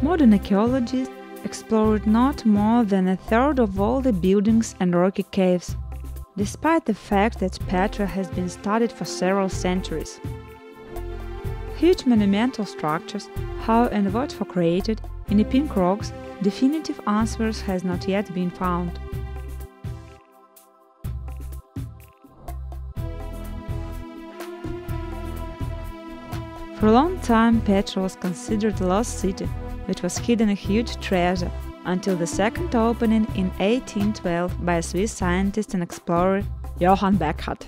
Modern archaeologists explored not more than a third of all the buildings and rocky caves, despite the fact that Petra has been studied for several centuries. Huge monumental structures, how and what were created in the pink rocks, definitive answers has not yet been found. For a long time, Petra was considered a lost city, which was hidden a huge treasure, until the second opening in 1812 by a Swiss scientist and explorer Johann Beckert.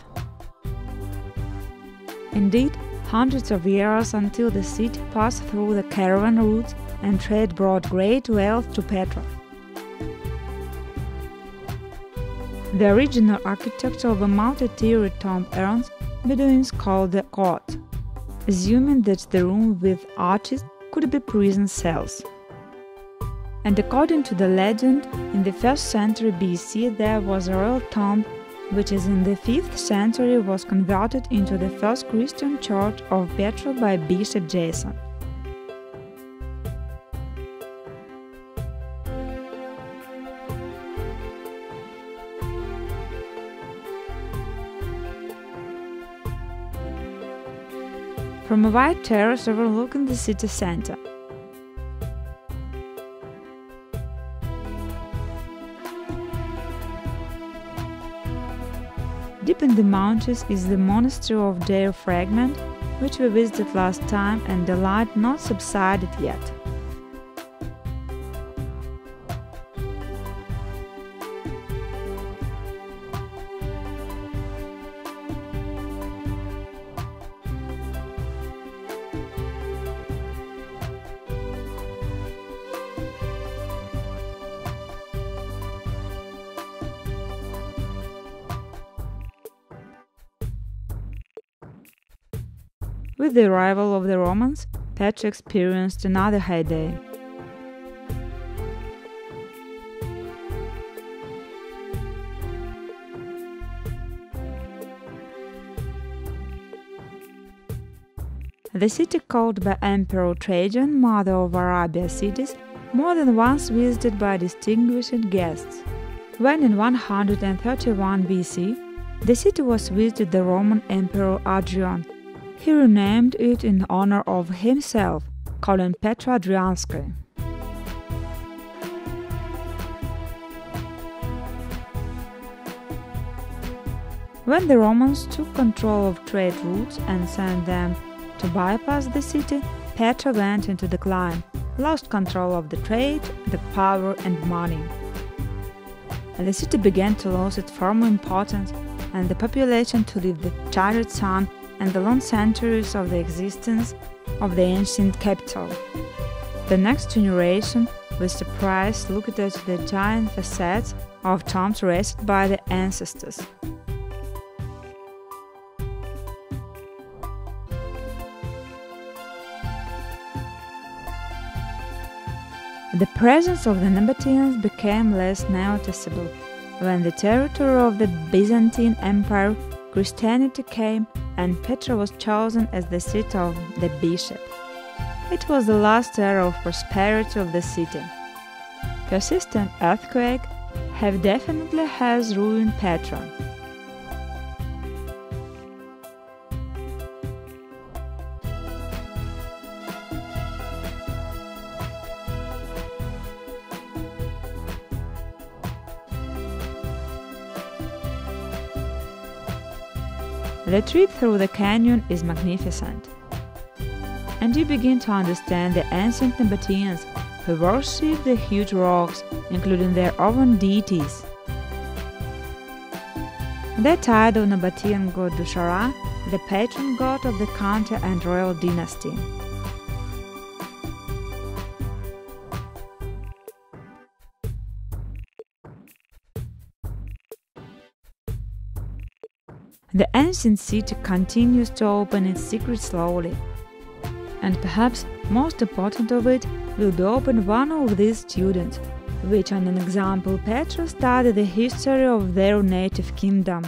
Indeed, hundreds of years until the city passed through the caravan routes and trade brought great wealth to Petra. The original architecture of a multi-tiered tomb urns Bedouins called the court, assuming that the room with arches could be prison cells. And according to the legend, in the 1st century BC there was a royal tomb which in the 5th century was converted into the first Christian church of Petra by Bishop Jason. From a wide terrace overlooking the city center. Deep in the mountains is the monastery of their fragment, which we visited last time, and the light not subsided yet. With the arrival of the Romans, Petra experienced another heyday. The city, called by Emperor Trajan Mother of Arabia cities, more than once visited by distinguished guests. When in 131 BC, the city was visited by the Roman Emperor Hadrian. He renamed it in honor of himself, calling Petra Adrianska. When the Romans took control of trade routes and sent them to bypass the city, Petra went into decline, lost control of the trade, the power and money. And the city began to lose its former importance and the population to leave the childhood sun and the long centuries of the existence of the ancient capital. The next generation, with surprise, looked at the giant facades of tombs raised by the ancestors. The presence of the Nabateans became less noticeable. When the territory of the Byzantine Empire, Christianity came, and Petra was chosen as the seat of the bishop. It was the last era of prosperity of the city. Persistent earthquake have definitely has ruined Petra. The trip through the canyon is magnificent, and you begin to understand the ancient Nabateans who worshipped the huge rocks, including their own deities. The title Nabatean god Dushara, the patron god of the country and royal dynasty. The ancient city continues to open its secrets slowly, and perhaps most important of it will be opened one of these students, which on an example Petra studied the history of their native kingdom.